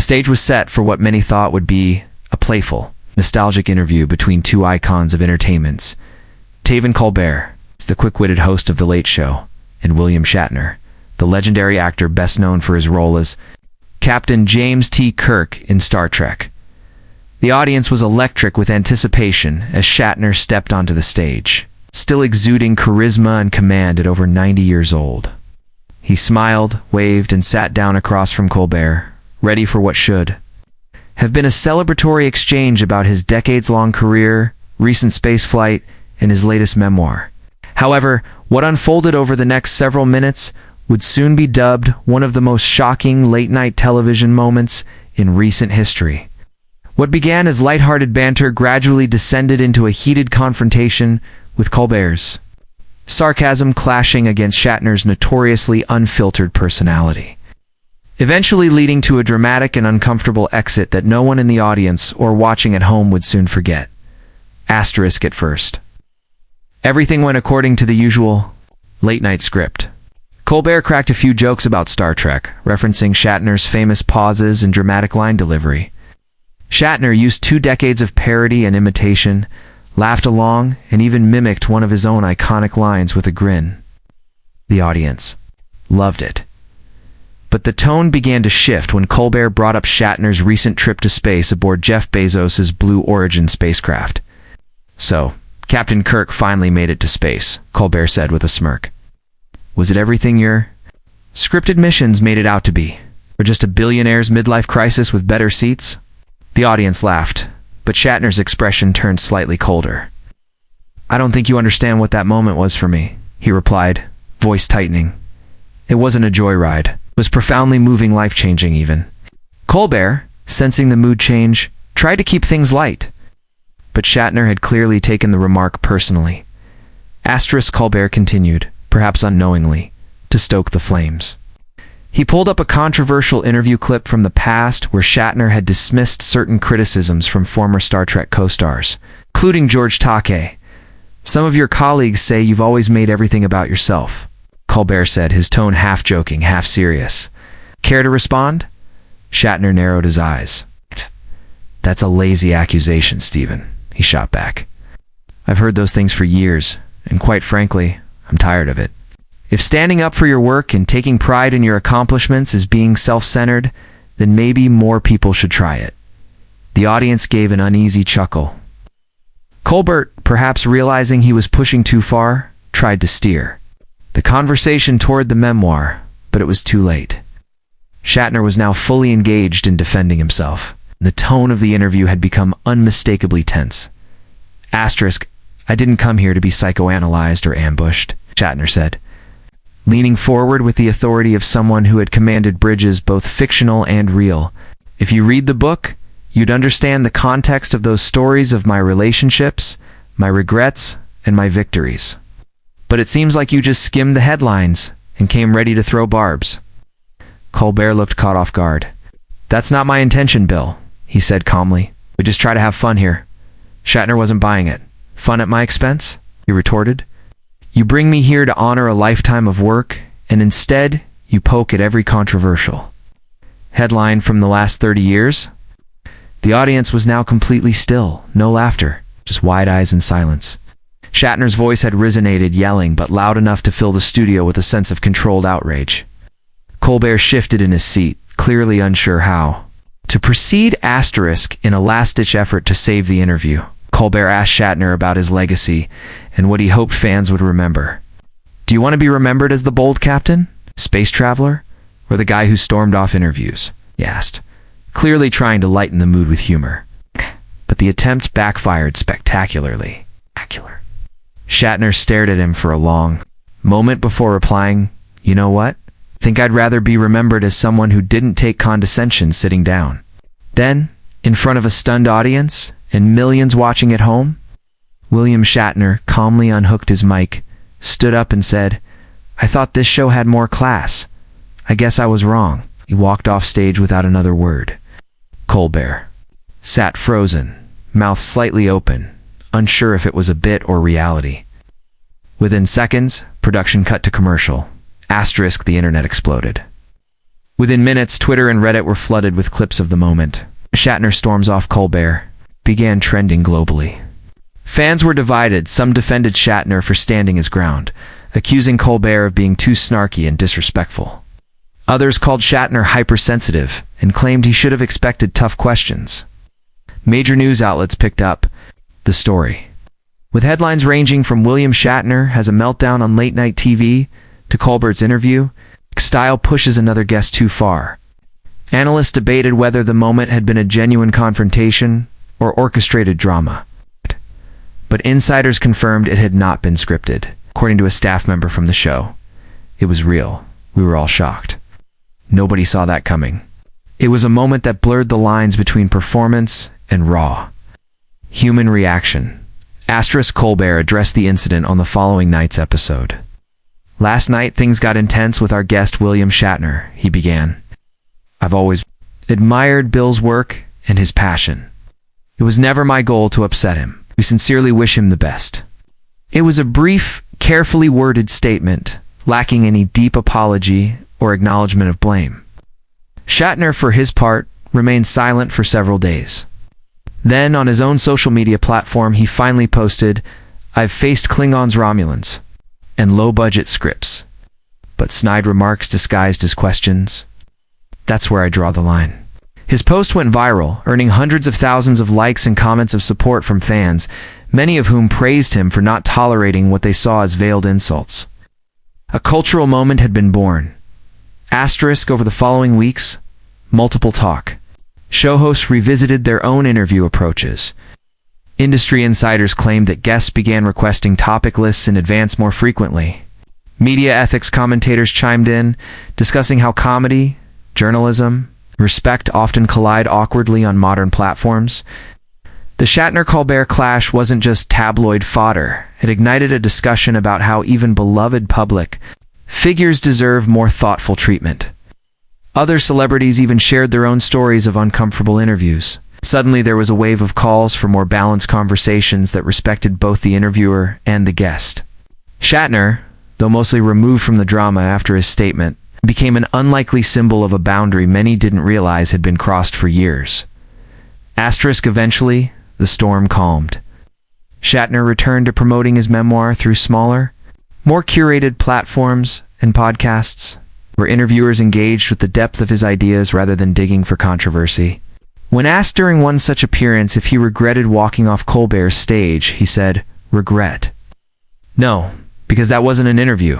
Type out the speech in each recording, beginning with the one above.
stage was set for what many thought would be a playful, nostalgic interview between two icons of entertainment. Stephen Colbert, the quick-witted host of The Late Show, and William Shatner, the legendary actor best known for his role as Captain James T. Kirk in Star Trek. The audience was electric with anticipation as Shatner stepped onto the stage, still exuding charisma and command at over 90 years old. He smiled, waved, and sat down across from Colbert, ready for what should have been a celebratory exchange about his decades-long career, recent spaceflight, and his latest memoir. However, what unfolded over the next several minutes would soon be dubbed one of the most shocking late-night television moments in recent history. What began as lighthearted banter gradually descended into a heated confrontation with Colbert's sarcasm clashing against Shatner's notoriously unfiltered personality, eventually leading to a dramatic and uncomfortable exit that no one in the audience or watching at home would soon forget. Asterisk at first. Everything went according to the usual late-night script. Colbert cracked a few jokes about Star Trek, referencing Shatner's famous pauses and dramatic line delivery. Shatner used 2 decades of parody and imitation, laughed along, and even mimicked one of his own iconic lines with a grin. The audience loved it. But the tone began to shift when Colbert brought up Shatner's recent trip to space aboard Jeff Bezos's Blue Origin spacecraft. "So, Captain Kirk finally made it to space," Colbert said with a smirk. "Was it everything your scripted missions made it out to be? Or just a billionaire's midlife crisis with better seats?" The audience laughed, but Shatner's expression turned slightly colder. "I don't think you understand what that moment was for me," he replied, voice tightening. "It wasn't a joyride. It was profoundly moving, life-changing even." Colbert, sensing the mood change, tried to keep things light. But Shatner had clearly taken the remark personally. Asterisk Colbert continued, perhaps unknowingly, to stoke the flames. He pulled up a controversial interview clip from the past where Shatner had dismissed certain criticisms from former Star Trek co-stars, including George Takei. "Some of your colleagues say you've always made everything about yourself," Colbert said, his tone half joking, half serious. "Care to respond?" Shatner narrowed his eyes. "That's a lazy accusation, Stephen," he shot back. "I've heard those things for years, and quite frankly, I'm tired of it. If standing up for your work and taking pride in your accomplishments is being self-centered, then maybe more people should try it." The audience gave an uneasy chuckle. Colbert, perhaps realizing he was pushing too far, tried to steer the conversation toward the memoir, but it was too late. Shatner was now fully engaged in defending himself. The tone of the interview had become unmistakably tense. Asterisk, "I didn't come here to be psychoanalyzed or ambushed," Shatner said, leaning forward with the authority of someone who had commanded bridges both fictional and real. "If you read the book, you'd understand the context of those stories of my relationships, my regrets, and my victories. But it seems like you just skimmed the headlines and came ready to throw barbs." Colbert looked caught off guard. "That's not my intention, Bill," he said calmly. "We just try to have fun here." Shatner wasn't buying it. "Fun at my expense?" he retorted. "You bring me here to honor a lifetime of work, and instead, you poke at every controversial headline from the last 30 years? The audience was now completely still, no laughter, just wide eyes and silence. Shatner's voice had resonated, yelling, but loud enough to fill the studio with a sense of controlled outrage. Colbert shifted in his seat, clearly unsure how to proceed. Asterisk, in a last-ditch effort to save the interview, Colbert asked Shatner about his legacy and what he hoped fans would remember. "Do you want to be remembered as the bold captain, space traveler, or the guy who stormed off interviews?" he asked, clearly trying to lighten the mood with humor. But the attempt backfired spectacularly. Shatner stared at him for a long moment before replying, "You know what? I think I'd rather be remembered as someone who didn't take condescension sitting down." Then, in front of a stunned audience and millions watching at home, William Shatner calmly unhooked his mic, stood up and said, "I thought this show had more class. I guess I was wrong." He walked off stage without another word. Colbert sat frozen, mouth slightly open, unsure if it was a bit or reality. Within seconds, production cut to commercial. Asterisk, the internet exploded. Within minutes, Twitter and Reddit were flooded with clips of the moment. Shatner storms off Colbert began trending globally. Fans were divided. Some defended Shatner for standing his ground, accusing Colbert of being too snarky and disrespectful. Others called Shatner hypersensitive and claimed he should have expected tough questions. Major news outlets picked up the story, with headlines ranging from William Shatner has a meltdown on late-night TV to Colbert's interview, style pushes another guest too far. Analysts debated whether the moment had been a genuine confrontation or orchestrated drama. But insiders confirmed it had not been scripted. According to a staff member from the show, it was real. We were all shocked. Nobody saw that coming. It was a moment that blurred the lines between performance and raw human reaction. Colbert addressed the incident on the following night's episode. Last night, things got intense with our guest William Shatner, he began. I've always admired Bill's work and his passion. It was never my goal to upset him. We sincerely wish him the best. It was a brief, carefully worded statement, lacking any deep apology or acknowledgement of blame. Shatner, for his part, remained silent for several days. Then, on his own social media platform, he finally posted, "I've faced Klingons, Romulans, and low-budget scripts, but snide remarks disguised as questions. That's where I draw the line." His post went viral, earning hundreds of thousands of likes and comments of support from fans, many of whom praised him for not tolerating what they saw as veiled insults. A cultural moment had been born. Over the following weeks, multiple talk show hosts revisited their own interview approaches. Industry insiders claimed that guests began requesting topic lists in advance more frequently. Media ethics commentators chimed in, discussing how comedy, journalism, respect often collide awkwardly on modern platforms. The Shatner-Colbert clash wasn't just tabloid fodder. It ignited a discussion about how even beloved public figures deserve more thoughtful treatment. Other celebrities even shared their own stories of uncomfortable interviews. Suddenly, there was a wave of calls for more balanced conversations that respected both the interviewer and the guest. Shatner, though mostly removed from the drama after his statement, became an unlikely symbol of a boundary many didn't realize had been crossed for years. Eventually, the storm calmed. Shatner returned to promoting his memoir through smaller, more curated platforms and podcasts, where interviewers engaged with the depth of his ideas rather than digging for controversy. When asked during one such appearance if he regretted walking off Colbert's stage, he said, "Regret? No, because that wasn't an interview.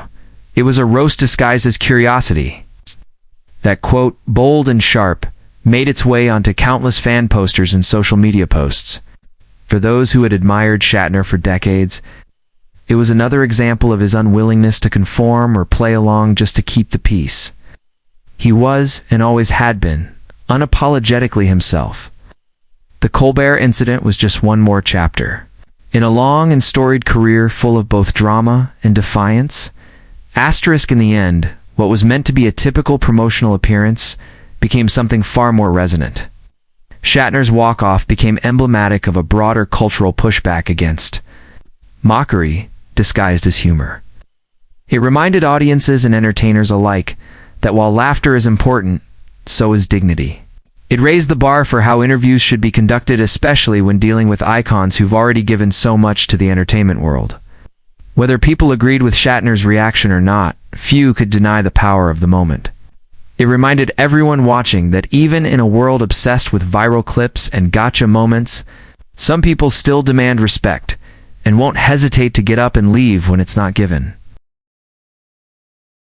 It was a roast disguised as curiosity." That quote, bold and sharp, made its way onto countless fan posters and social media posts. For those who had admired Shatner for decades, it was another example of his unwillingness to conform or play along just to keep the peace. He was, and always had been, unapologetically himself. The Colbert incident was just one more chapter. In a long and storied career full of both drama and defiance, in the end, what was meant to be a typical promotional appearance became something far more resonant. Shatner's walk-off became emblematic of a broader cultural pushback against mockery disguised as humor. It reminded audiences and entertainers alike that while laughter is important, so is dignity. It raised the bar for how interviews should be conducted, especially when dealing with icons who've already given so much to the entertainment world. Whether people agreed with Shatner's reaction or not, few could deny the power of the moment. It reminded everyone watching that even in a world obsessed with viral clips and gotcha moments, some people still demand respect and won't hesitate to get up and leave when it's not given.